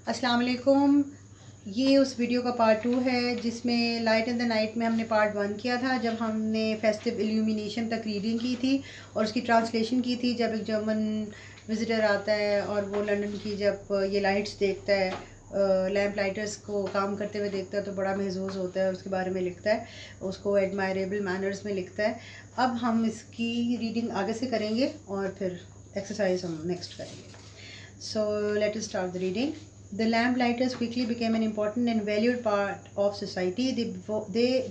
अस्सलाम वालेकुम। ये उस वीडियो का पार्ट 2 है जिसमें लाइट इन द नाइट में हमने पार्ट 1 किया था, जब हमने फेस्टिव इल्यूमिनेशन तक रीडिंग की थी और उसकी ट्रांसलेशन की थी। जब एक जर्मन विज़िटर आता है और वो लंदन की जब ये लाइट्स देखता है, लैम्प लाइटर्स को काम करते हुए देखता है, तो बड़ा महसूस होता है, उसके बारे में लिखता है, उसको एडमायरेबल मैनर्स में लिखता है। अब हम इसकी रीडिंग आगे से करेंगे और फिर एक्सरसाइज हम नेक्स्ट करेंगे। So let us start the reading. The lamplighters quickly became an important and valued part of society.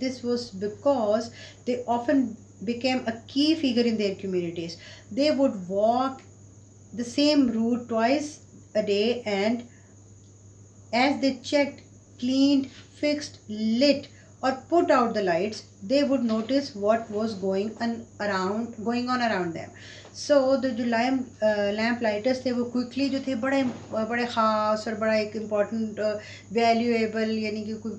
This was because they often became a key figure in their communities. They would walk the same route twice a day, and as they checked, cleaned, fixed, lit, or put out the lights, they would notice what was going on around them. So the जो lamp lighters थे वो quickly जो थे बड़े बड़े ख़ास और बड़ा एक इम्पॉर्टेंट वैल्यूएबल, यानी कि कोई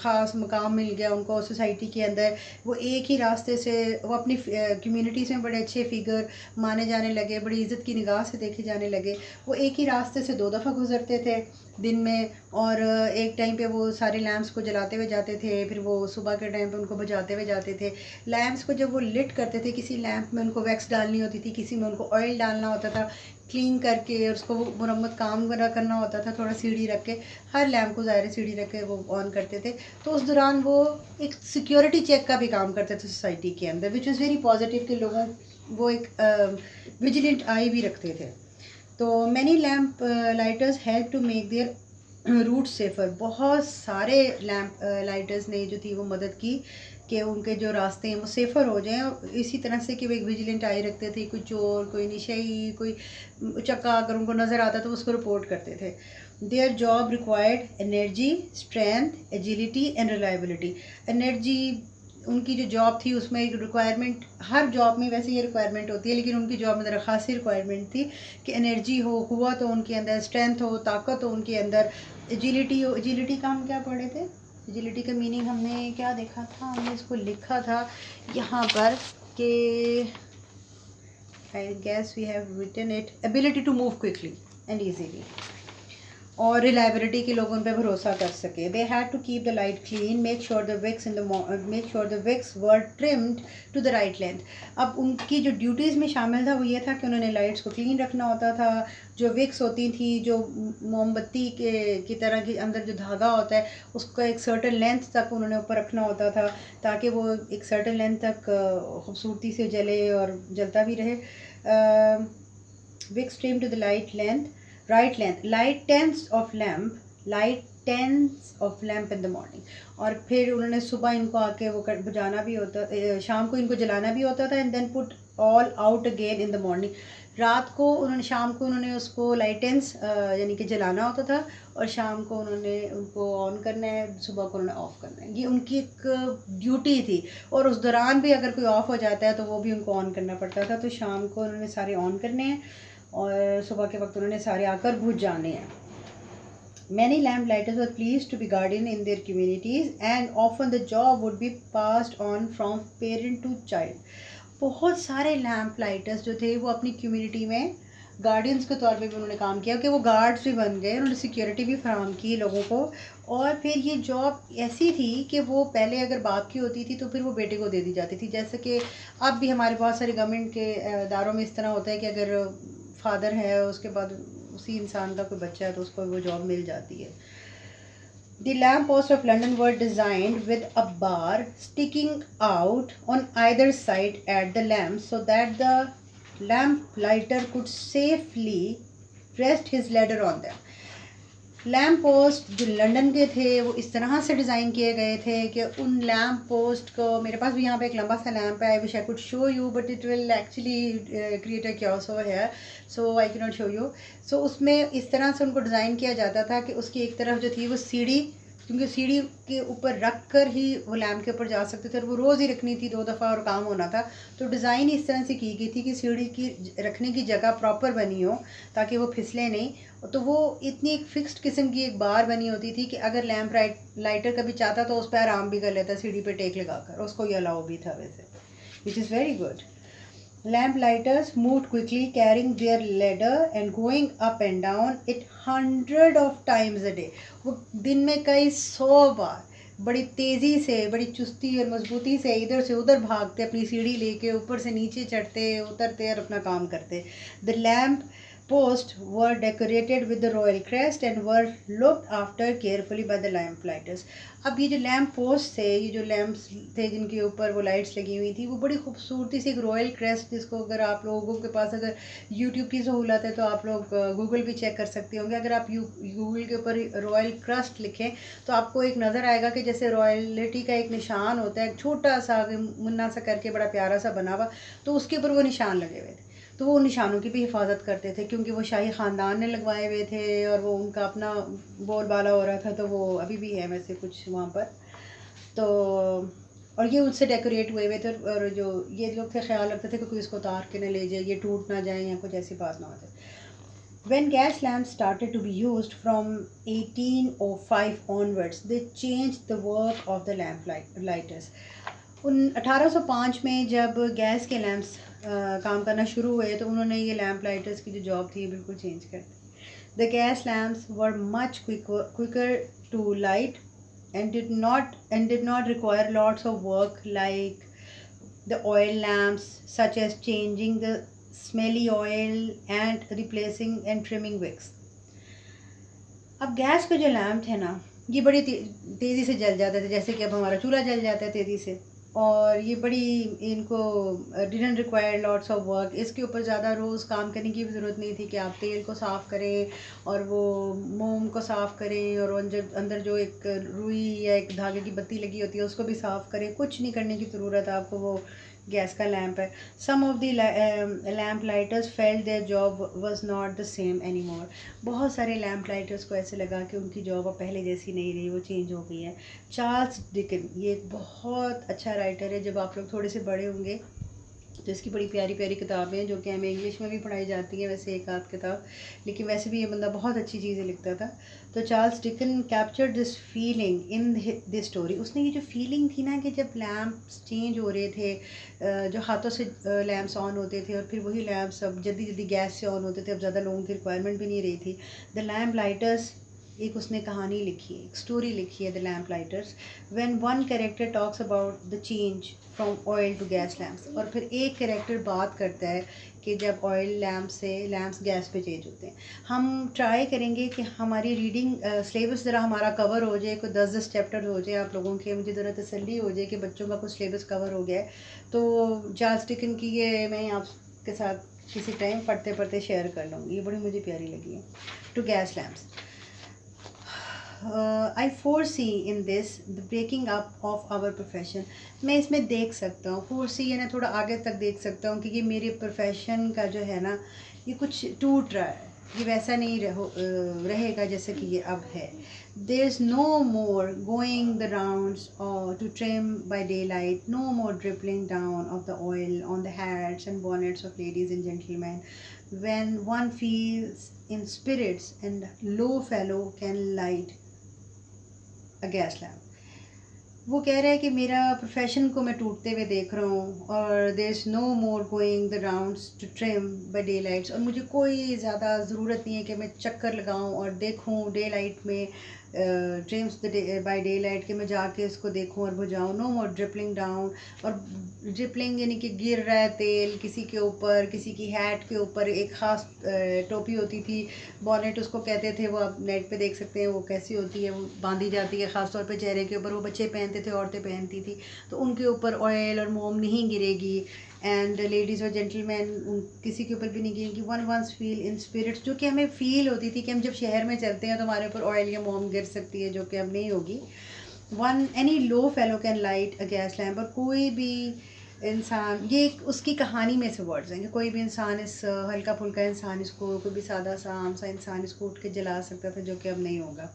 ख़ास मकाम मिल गया उनको सोसाइटी के अंदर। वो एक ही रास्ते से वो अपनी कम्युनिटीज़ में बड़े अच्छे फिगर माने जाने लगे, बड़ी इज़्ज़त की निगाह से देखे जाने लगे। वो एक ही रास्ते से 2 दफ़ा गुजरते थे दिन में, और एक टाइम पे वो सारे लैम्प्स को जलाते हुए जाते थे, फिर वो सुबह के टाइम पे उनको बुझाते हुए जाते थे। लैम्प्स को जब वो लिट करते थे, किसी लैम्प में उनको वैक्स डालनी होती थी, किसी में उनको ऑयल डालना होता था, क्लीन करके उसको मुरम्मत काम करना होता था, थोड़ा सीढ़ी रख के हर लैम्प को ज़ाहिर सीढ़ी रख के वो ऑन करते थे। तो उस दौरान वो एक सिक्योरिटी चेक का भी काम करते थे सोसाइटी के अंदर, विच इज़ वेरी पॉजिटिव के लोगों वो एक विजिलेंट आई भी रखते थे। तो many lamp lighters help to make their route safer. बहुत सारे लैम्प लाइटर्स ने जो थी वो मदद की कि उनके जो रास्ते हैं वो सेफ़र हो जाएं। और इसी तरह से कि वो एक विजिलेंट आई रखते थे, कोई चोर, कोई नशई, कोई उचक्का अगर उनको नज़र आता तो उसको रिपोर्ट करते थे। Their job required energy, strength, agility and reliability. Energy, उनकी जो जॉब थी उसमें एक रिक्वायरमेंट, हर जॉब में वैसे ये रिक्वायरमेंट होती है, लेकिन उनकी जॉब में ज़रा खासी रिक्वायरमेंट थी कि एनर्जी हो, कुव्वत हो उनके अंदर, स्ट्रेंथ हो, ताकत हो उनके अंदर, एजिलिटी हो। एजिलिटी का हम क्या पढ़े थे? एजिलिटी का मीनिंग हमने क्या देखा था? हमने इसको लिखा था यहाँ पर कि I guess we have written it, ability to move quickly and easily, और रिलायबिलिटी के लोग उन पर भरोसा कर सके। They had to keep the light clean, make sure the wicks were trimmed to the right length. अब उनकी जो ड्यूटीज़ में शामिल था वो ये था कि उन्होंने लाइट्स को क्लीन रखना होता था। जो विक्स होती थी, जो मोमबत्ती की तरह के अंदर जो धागा होता है, उसका एक सर्टन लेंथ तक उन्होंने ऊपर रखना होता था, ताकि वो एक सर्टन लेंथ तक खूबसूरती से जले और जलता भी रहे। Wicks trim to the right length, light tens of lamp in the morning। और फिर उन्होंने सुबह इनको आके वो बुझाना भी होता, शाम को इनको जलाना भी होता था, and then put all out again in the morning. रात को उन्होंने, शाम को उन्होंने उसको लाइटेंस यानी कि जलाना होता था, और शाम को उन्होंने उनको ऑन करना है, सुबह को उन्होंने ऑफ़ करना है। ये उनकी एक ड्यूटी थी। और उस दौरान भी अगर कोई ऑफ़ हो जाता है तो वो भी उनको ऑन करना पड़ता था। तो शाम को उन्होंने सारे ऑन करने हैं और सुबह के वक्त उन्होंने सारे आकर बुझ जाने हैं। Many lamp lighters were pleased to be guardian in their communities, and often the job would be passed on from parent to child। बहुत सारे लैम्प लाइटर्स जो थे वो अपनी कम्युनिटी में गार्डियंस के तौर पे भी उन्होंने काम किया, कि वो गार्ड्स भी बन गए, उन्होंने सिक्योरिटी भी फराहम की लोगों को। और फिर ये जॉब ऐसी थी कि वो पहले अगर बाप की होती थी तो फिर वो बेटे को दे दी जाती थी। जैसे कि अब भी हमारे बहुत सारे गवर्नमेंट के इदारों में इस तरह होता है कि अगर फादर है, उसके बाद उसी इंसान का कोई बच्चा है तो उसको वो जॉब मिल जाती है। The lamp posts of London were designed with a bar sticking out on either side at the lamp, so that the lamp lighter could safely rest his ladder on them। Lamp post जो London के थे वो इस तरह से design किए गए थे कि उन लैम्प पोस्ट को, मेरे पास भी यहाँ पे एक लंबा सा लैम्प है, I wish I could show you, but it will actually create a chaos over here, so I can not show you. So उसमें इस तरह से उनको डिज़ाइन किया जाता था कि उसकी एक तरफ जो थी वो सीढ़ी, क्योंकि सीढ़ी के ऊपर रख कर ही वो लैम्प के ऊपर जा सकते थे, और वो रोज़ ही रखनी थी 2 दफ़ा और काम होना था। तो डिज़ाइन इस तरह से की गई थी कि सीढ़ी की रखने की जगह प्रॉपर बनी हो ताकि वो फिसले नहीं। तो वो इतनी एक फ़िक्स्ड किस्म की एक बार बनी होती थी कि अगर लैम्प लाइटर कभी चाहता तो उस पर आराम भी कर लेता, सीढ़ी पे टेक लगा कर, उसको ये अलाउ भी था वैसे, which is very good. Lamp lighters moved quickly, carrying their ladder and going up and down it hundred of times a day. वो दिन में कई 100 बार बड़ी तेज़ी से, बड़ी चुस्ती और मजबूती से इधर से उधर भागते, अपनी सीढ़ी लेके ऊपर से नीचे चढ़ते उतरते और अपना काम करते. The lamp posts were decorated with the royal crest and were looked after carefully by the lamp lighters. अब ये जो लैम्प पोस्ट थे, ये जो लैम्प्स थे जिनके ऊपर वो लाइट्स लगी हुई थी, वो बड़ी खूबसूरती से एक रॉयल क्रेस्ट, जिसको अगर आप लोगों के पास अगर यूट्यूब की सहूलत है तो आप लोग गूगल भी चेक कर सकते होंगे. अगर आप गूगल के ऊपर रॉयल क्रस्ट लिखें तो आपको एक नज़र आएगा कि जैसे रॉयलिटी का एक निशान होता है, छोटा सा मुन्ना सा करके बड़ा प्यारा सा बना हुआ, तो उसके ऊपर वो निशान लगे हुए थे. तो वो निशानों की भी हिफाजत करते थे क्योंकि वो शाही ख़ानदान ने लगवाए हुए थे और वो उनका अपना बोलबाला हो रहा था. तो वो अभी भी है वैसे कुछ वहाँ पर. तो और ये उससे डेकोरेट हुए हुए थे और जो ये लोग थे ख्याल रखते थे कि कोई इसको उतार के ना ले जाए, ये टूट ना जाए या कुछ ऐसी बात ना हो जाए. When gas lamps started to be used from 1805 onwards, they changed the work of the lamp lighters. 1805 में जब गैस के लैम्प्स काम करना शुरू हुए तो उन्होंने ये लैम्प लाइटर्स की जो जॉब थी बिल्कुल चेंज कर दी. The gas lamps were much quicker to light and did not require lots of work like the oil lamps, such as changing the smelly oil and replacing and trimming wicks. अब gas के जो lamp थे ना, ये बड़ी तेज़ी से जल जाते थे, जैसे कि अब हमारा चूल्हा जल जाता है तेज़ी से. और ये बड़ी इनको didn't require lots of work. इसके ऊपर ज़्यादा रोज़ काम करने की भी ज़रूरत नहीं थी कि आप तेल को साफ़ करें और वो मोम को साफ़ करें और अंदर जो एक रुई या एक धागे की बत्ती लगी होती है उसको भी साफ़ करें. कुछ नहीं करने की ज़रूरत है आपको. वो गैस का लैम्प है. Some of the lamp lighters felt their job was not the same any more. बहुत सारे लैम्प लाइटर्स को ऐसे लगा कि उनकी जॉब अब पहले जैसी नहीं रही, वो चेंज हो गई है. चार्ल्स डिकन, ये एक बहुत अच्छा राइटर है. जब आप लोग थोड़े से बड़े होंगे तो इसकी बड़ी प्यारी प्यारी किताबें हैं जो कि हमें इंग्लिश में भी पढ़ाई जाती हैं वैसे एक आध किताब, लेकिन वैसे भी ये बंदा बहुत अच्छी चीज़ें लिखता था. तो Charles Dickens capture this feeling in this story. उसने ये जो फीलिंग थी ना कि जब लैम्प्स चेंज हो रहे थे, जो हाथों से लैम्प्स ऑन होते थे और फिर वही लैम्प्स अब जल्दी जल्दी गैस से ऑन होते थे, अब ज़्यादा लोगों की रिक्वायरमेंट भी नहीं रही थी. द लैम्प लाइटर्स, एक उसने कहानी लिखी है, एक स्टोरी लिखी है, the lamp lighters. When one character talks about the change from oil to gas lamps. और फिर एक कैरेक्टर बात करता है कि जब ऑयल लैम्प से लैम्प्स गैस पे चेंज होते हैं. हम ट्राई करेंगे कि हमारी रीडिंग सिलेबस ज़रा हमारा कवर हो जाए, कोई 10 चैप्टर हो जाए आप लोगों के. मुझे ज़रा तसल्ली हो जाए कि बच्चों का कुछ सिलेबस कवर हो गया है. तो चार्ल्स डिकन की ये मैं आपके साथ किसी टाइम पढ़ते पढ़ते शेयर कर लूँगी. ये बड़ी मुझे प्यारी लगी है. To gas lamps. I foresee in this the breaking up of our profession. मैं इसमें देख सकता हूँ, फोरसी यानी थोड़ा आगे तक देख सकता हूँ कि ये मेरे प्रोफेशन का जो है ना ये कुछ टूट रहा है. ये वैसा नहीं रहेगा जैसे कि ये अब है. There is no more going the rounds और to trim by daylight, no more dripping down of the oil on the hats and bonnets of ladies and gentleman. when one feels in spirits and low fellow can light a gas lamp. वो कह रहा है कि मेरा profession को मैं टूटते हुए देख रहा हूँ और there is no more going the rounds to trim by day lights. और मुझे कोई ज़्यादा ज़रूरत नहीं है कि मैं चक्कर लगाऊँ और देखूँ डे लाइट में ट्रिम्स बाय डे लाइट के मैं जाके इसको देखूँ और बुझाऊँ. No more dripping down. और ड्रिपलिंग यानी कि गिर रहा है तेल किसी के ऊपर, किसी की हैट के ऊपर एक ख़ास टोपी होती थी, बॉनेट उसको कहते थे. वो आप नेट पे देख सकते हैं वो कैसी होती है. वो बांधी जाती है ख़ास तौर पे चेहरे के ऊपर. वो बच्चे पहनते थे, औरतें पहनती थी. तो उनके ऊपर ऑयल और मोम नहीं गिरेगी. एंड लेडीज़ और जेंटलमैन किसी के ऊपर भी नहीं गिरेगी. वन वंस फील इन स्पिरिट्स, जो कि हमें फ़ील होती थी कि हम जब शहर में चलते हैं तो हमारे ऊपर ऑयल या मोम गिर सकती है, जो कि अब नहीं होगी. One any low fellow can light a gas lamp. और कोई भी इंसान, ये उसकी कहानी में से वर्ड्स हैं कि कोई भी इंसान, इस हल्का फुल्का इंसान इसको, कोई भी सादा सा आम सा इंसान इसको उठ के जला सकता था, जो कि अब नहीं होगा.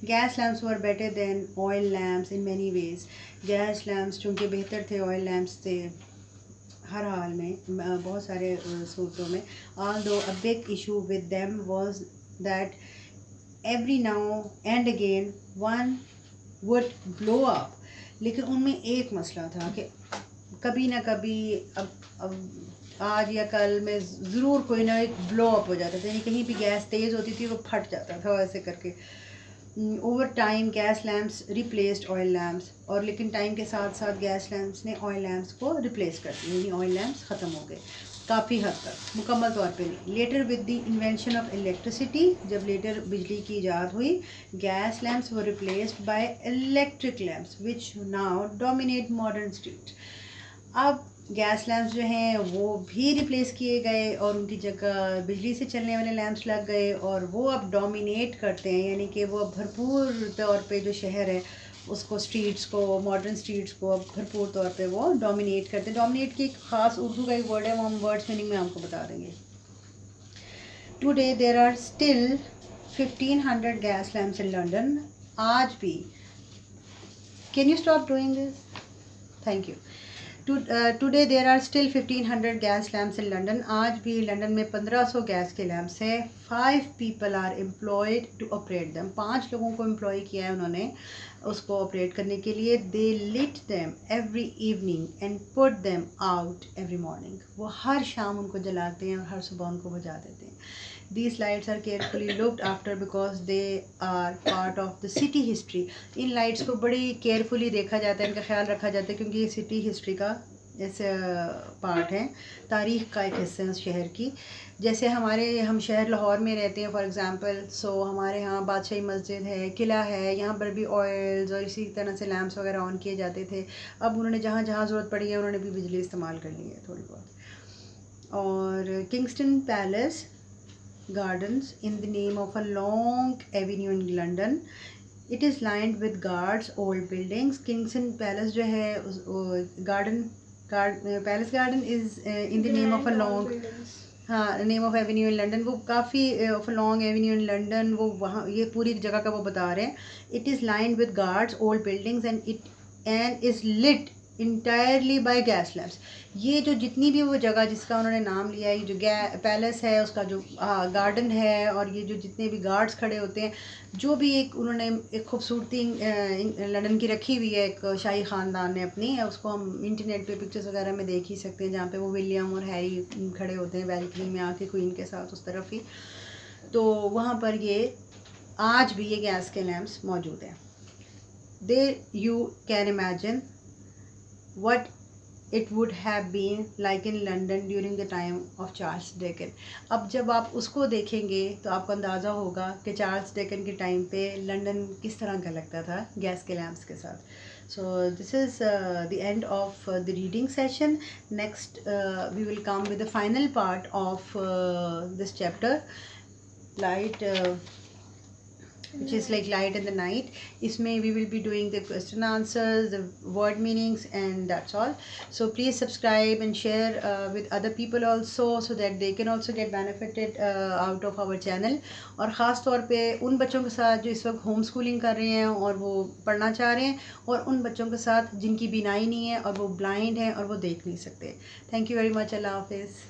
Gas lamps were better than oil lamps in many ways. Gas lamps चूँकि बेहतर थे ऑयल लैम्प्स से हर हाल में, बहुत सारे सूरतों में. although a big issue with them was that every now and again one would blow up. लेकिन उनमें एक मसला था कि कभी ना कभी अब आज या कल में ज़रूर कोई ना एक ब्लो अप हो जाता था, यानी कहीं भी गैस तेज़ होती थी वो फट जाता था ऐसे करके। Over time gas lamps replaced oil lamps, और लेकिन टाइम के साथ साथ गैस लैम्प्स ने ऑयल लैम्प्स को रिप्लेस कर दिया, यानी ऑयल लैम्प्स ख़त्म हो गए काफ़ी हद तक, मुकम्मल तौर पे नहीं। Later with the invention of electricity, जब लेटर बिजली की ईजाद हुई, gas lamps were replaced by electric lamps which now dominate modern street. अब गैस लैम्प्स जो हैं वो भी रिप्लेस किए गए और उनकी जगह बिजली से चलने वाले लैम्प्स लग गए, और वो अब डोमिनेट करते हैं, यानी कि वो अब भरपूर तौर पे जो शहर है उसको, स्ट्रीट्स को, मॉडर्न स्ट्रीट्स को अब भरपूर तौर पे वो डोमिनेट करते हैं। डोमिनेट की एक ख़ास उर्दू का एक वर्ड है, वो हम वर्ड्स मीनिंग में आपको बता देंगे। Today there are still 1500 gas lamps in London. आज भी, can you stop doing this, thank you. Today there are still 1500 gas lamps in London. आज भी लंदन में 1500 गैस के लैम्प्स हैं। 5 people are employed to operate them. 5 लोगों को employ किया है उन्होंने उसको ऑपरेट करने के लिए। They lit them every evening and put them out every morning. वो हर शाम उनको जलाते हैं और हर सुबह उनको बुझा देते हैं। These lights are carefully looked after because they are part of the city history. In lights को बड़ी केयरफुली देखा जाता है, इनका ख्याल रखा जाता है, क्योंकि ये सिटी हिस्ट्री का ऐसे पार्ट है, तारीख़ का एक हिस्सा है उस शहर की। जैसे हम शहर लाहौर में रहते हैं फॉर एग्ज़ाम्पल, सो हमारे यहाँ बादशाही मस्जिद है, किला है, यहाँ पर भी ऑयल्स और इसी तरह से लैम्प्स वगैरह ऑन किए जाते थे। अब उन्होंने जहाँ जहाँ ज़रूरत पड़ी है उन्होंने भी बिजली इस्तेमाल कर ली है थोड़ी बहुत। और Kingston palace gardens in the name of a long avenue in London. It is lined with guards, old buildings. Kingston Palace जो है Palace Garden is in the name of a long, हाँ, name of avenue in London. वो काफ़ी of a long avenue in London, वो वहाँ ये पूरी जगह का वो बता रहे हैं। It is lined with guards, old buildings and is lit entirely by gas lamps. ये जो जितनी भी वो जगह जिसका उन्होंने नाम लिया है, ये जो पैलेस है उसका जो गार्डन है, और ये जो जितने भी गार्ड्स खड़े होते हैं, जो भी एक उन्होंने एक खूबसूरती लंदन की रखी हुई है एक शाही ख़ानदान ने अपनी, उसको हम इंटरनेट पे पिक्चर्स वगैरह में देख ही सकते हैं, जहाँ पे वो विलियम और हैरी खड़े होते हैं बैल्कनी में आके क्वीन के साथ उस तरफ ही। तो वहाँ पर ये आज भी ये गैस के लैम्प्स मौजूद हैं। There you can imagine what it would have been like in London during the time of Charles Dickens. अब जब आप उसको देखेंगे तो आपको अंदाज़ा होगा कि चार्ल्स डिकन के टाइम पे लंदन किस तरह का लगता था गैस के लैम्प्स के साथ। So this is the end of the reading session. Next we will come with the final part of this chapter, light which is like light in the night. Isme we will be doing the question answers, the word meanings, and that's all. So please subscribe and share with other people also, so that they can also get benefited out of our channel. और ख़ास तौर पे उन बच्चों के साथ जो इस वक्त होम स्कूलिंग कर रहे हैं और वो पढ़ना चाह रहे हैं, और उन बच्चों के साथ जिनकी बीनाई नहीं है और वो ब्लाइंड हैं और वो देख नहीं सकते। Thank you very much. अल्लाह हाफिज़।